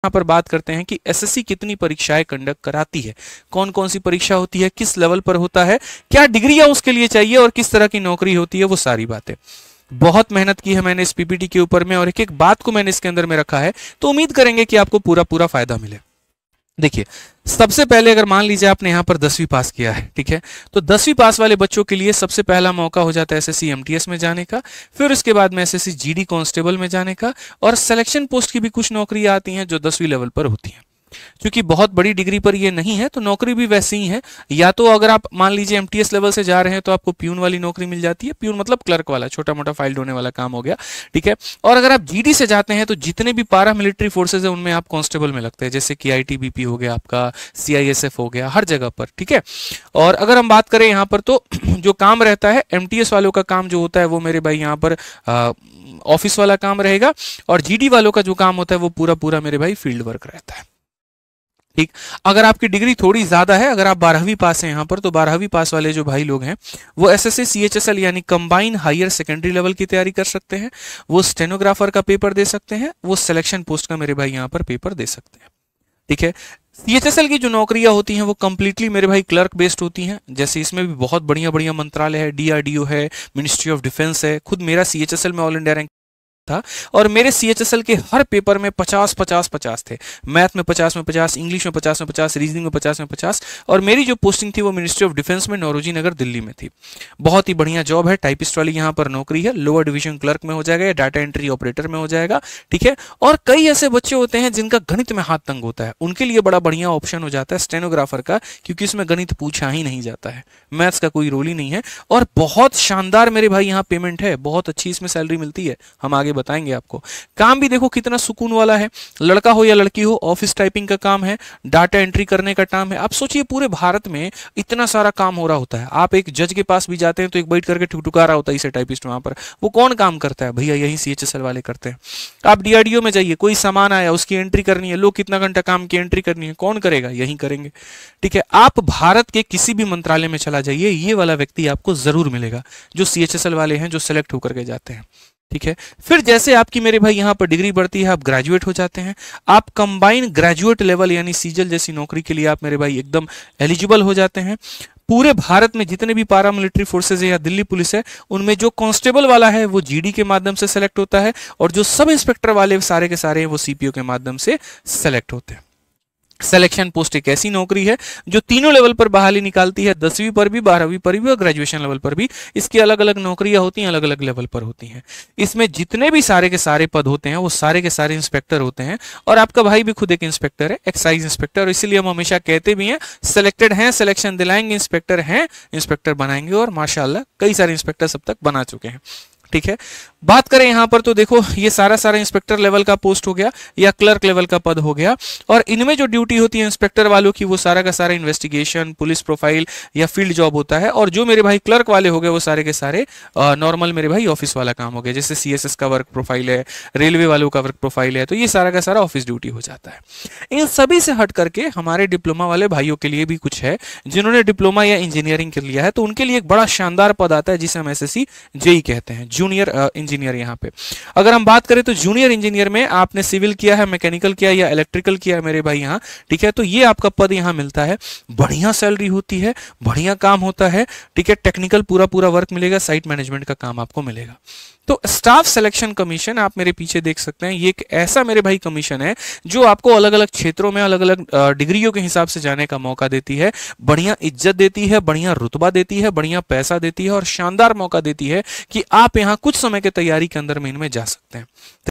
यहाँ पर बात करते हैं कि एसएससी कितनी परीक्षाएं कंडक्ट कराती है, कौन कौन सी परीक्षा होती है, किस लेवल पर होता है, क्या डिग्रियां उसके लिए चाहिए और किस तरह की नौकरी होती है, वो सारी बातें। बहुत मेहनत की है मैंने इस पीपीटी के ऊपर में और एक एक बात को मैंने इसके अंदर में रखा है, तो उम्मीद करेंगे कि आपको पूरा पूरा फायदा मिले। देखिए, सबसे पहले अगर मान लीजिए आपने यहां पर 10वीं पास किया है, ठीक है, तो 10वीं पास वाले बच्चों के लिए सबसे पहला मौका हो जाता है एसएससी एमटीएस में जाने का, फिर उसके बाद में एसएससी जीडी कांस्टेबल में जाने का, और सिलेक्शन पोस्ट की भी कुछ नौकरियां आती हैं जो 10वीं लेवल पर होती हैं। क्योंकि बहुत बड़ी डिग्री पर ये नहीं है तो नौकरी भी वैसी ही है। या तो अगर आप मान लीजिए एमटीएस लेवल से जा रहे हैं तो आपको प्यून वाली नौकरी मिल जाती है, प्यून मतलब क्लर्क वाला, छोटा मोटा फाइल ढोने वाला काम हो गया, ठीक है। और अगर आप जीडी से जाते हैं तो जितने भी पारा मिलिट्री फोर्सेज है उनमें आप कांस्टेबल में लगते हैं, जैसे कि आईटीबीपी हो गया, आपका सीआईएसएफ हो गया, हर जगह पर, ठीक है। और अगर हम बात करें यहाँ पर तो जो काम रहता है एमटीएस वालों का काम जो होता है वो मेरे भाई यहाँ पर ऑफिस वाला काम रहेगा, और जीडी वालों का जो काम होता है वो पूरा पूरा मेरे भाई फील्ड वर्क रहता है, ठीक। अगर आपकी डिग्री थोड़ी ज्यादा है, अगर आप 12वीं पास हैं यहाँ पर, तो 12वीं पास वाले जो भाई लोग हैं वो एसएससी सीएचएसएल यानी कंबाइन हायर सेकेंडरी लेवल की तैयारी कर सकते हैं, वो स्टेनोग्राफर का पेपर दे सकते हैं, वो सिलेक्शन पोस्ट का मेरे भाई यहाँ पर पेपर दे सकते हैं, ठीक है। सीएचएसएल की जो नौकरियां होती हैं वो कंप्लीटली मेरे भाई क्लर्क बेस्ड होती हैं, जैसे इसमें भी बहुत बढ़िया बढ़िया मंत्रालय है, डीआरडीओ है, मिनिस्ट्री ऑफ डिफेंस है। खुद मेरा सीएचएसएल में ऑल इंडिया रैंक था और मेरे सीएचएसएल के हर पेपर में 50-50-50 थे, मैथ में 50 में 50, इंग्लिश में 50 में 50, रीजनिंग में 50 में 50। और मेरी जो पोस्टिंग थी वो मिनिस्ट्री ऑफ डिफेंस में नौरोजी नगर दिल्ली में थी। बहुत ही बढ़िया जॉब है, टाइपिस्ट वाली यहाँ पर नौकरी है, लोअर डिवीजन क्लर्क में हो जाएगा या डाटा एंट्री ऑपरेटर में हो जाएगा, ठीक है। और कई ऐसे बच्चे होते हैं जिनका गणित में हाथ तंग होता है, उनके लिए बड़ा बढ़िया ऑप्शन हो जाता है स्टेनोग्राफर का, क्योंकि इसमें गणित पूछा ही नहीं जाता है, मैथ्स का कोई रोल ही नहीं है, और बहुत शानदार मेरे भाई यहाँ पेमेंट है, बहुत अच्छी इसमें सैलरी मिलती है, हम आगे बताएंगे आपको। काम भी देखो कितना सुकून वाला है, लड़का हो या लड़की हो, ऑफिस टाइपिंग का काम है, डाटा एंट्री करने का काम है। आप सोचिए पूरे भारत में इतना सारा काम हो रहा होता है, आप एक जज के पास भी जाते हैं तो एक बैठ करके ठुकठुका रहा होता है इसे टाइपिस्ट वहां पर, वो कौन काम करता है भैया, यही सीएचएसएल वाले करते हैं। आप डीआरडीओ में जाइए, कोई सामान आया उसकी एंट्री करनी है, लोग कितना घंटा काम की एंट्री करनी है, कौन करेगा, यही करेंगे, ठीक है। आप भारत के किसी भी मंत्रालय में चला जाइए, ये वाला व्यक्ति आपको जरूर मिलेगा, जो सीएचएसएल वाले हैं, जो सिलेक्ट होकर के जाते हैं, ठीक है। फिर जैसे आपकी मेरे भाई यहाँ पर डिग्री बढ़ती है, आप ग्रेजुएट हो जाते हैं, आप कंबाइन ग्रेजुएट लेवल यानी सीजल जैसी नौकरी के लिए आप मेरे भाई एकदम एलिजिबल हो जाते हैं। पूरे भारत में जितने भी पारा मिलिट्री फोर्सेज है या दिल्ली पुलिस है, उनमें जो कांस्टेबल वाला है वो जीडी के माध्यम से सेलेक्ट होता है, और जो सब इंस्पेक्टर वाले सारे के सारे हैं वो सीपीओ के माध्यम से सेलेक्ट होते हैं। सिलेक्शन पोस्ट एक ऐसी नौकरी है जो तीनों लेवल पर बहाली निकालती है, 10वीं पर भी, 12वीं पर भी और ग्रेजुएशन लेवल पर भी। इसकी अलग अलग नौकरियां होती हैं, अलग अलग लेवल पर होती हैं। इसमें जितने भी सारे के सारे पद होते हैं वो सारे के सारे इंस्पेक्टर होते हैं, और आपका भाई भी खुद एक इंस्पेक्टर है, एक्साइज इंस्पेक्टर। और इसीलिए हम हमेशा कहते भी हैं सिलेक्टेड हैं, सिलेक्शन दिलाएंगे, इंस्पेक्टर हैं, इंस्पेक्टर बनाएंगे, और माशाल्लाह कई सारे इंस्पेक्टर सब तक बना चुके हैं, ठीक है। बात करें यहां पर तो देखो ये सारा सारा इंस्पेक्टर लेवल का पोस्ट हो गया या क्लर्क लेवल का पद हो गया, और इनमें जो ड्यूटी होती है इंस्पेक्टर वालों की वो सारा का सारा इन्वेस्टिगेशन, पुलिस प्रोफाइल या फील्ड जॉब होता है। और जो मेरे भाई क्लर्क वाले हो गए वो सारे के सारे नॉर्मल मेरे भाई ऑफिस वाला काम हो गया, जैसे सीएसएस का वर्क प्रोफाइल है, रेलवे वालों का वर्क प्रोफाइल है, तो ये सारा का सारा ऑफिस ड्यूटी हो जाता है। इन सभी से हट करके हमारे डिप्लोमा वाले भाइयों के लिए भी कुछ है, जिन्होंने डिप्लोमा या इंजीनियरिंग कर लिया है तो उनके लिए एक बड़ा शानदार पद आता है जिसे हम एसएससी जेई कहते हैं, जूनियर इंजीनियर। यहाँ पे अगर हम बात करें तो जूनियर इंजीनियर में आपने सिविल किया है, मैकेनिकल किया या इलेक्ट्रिकल किया है मेरे भाई यहाँ, ठीक है, तो ये आपका पद यहाँ मिलता है। बढ़िया सैलरी होती है, बढ़िया काम होता है, ठीक है, टेक्निकल पूरा पूरा वर्क मिलेगा, साइट मैनेजमेंट का काम आपको मिलेगा। तो स्टाफ सिलेक्शन कमीशन आप मेरे पीछे देख सकते हैं, ये एक ऐसा मेरे भाई कमीशन है जो आपको अलग अलग क्षेत्रों में अलग अलग डिग्रियों के हिसाब से जाने का मौका देती है, बढ़िया इज्जत देती है, बढ़िया रुतबा देती है, बढ़िया पैसा देती है, और शानदार मौका देती है कि आप यहाँ कुछ समय के तैयारी के अंदर में इनमें जा सकते हैं।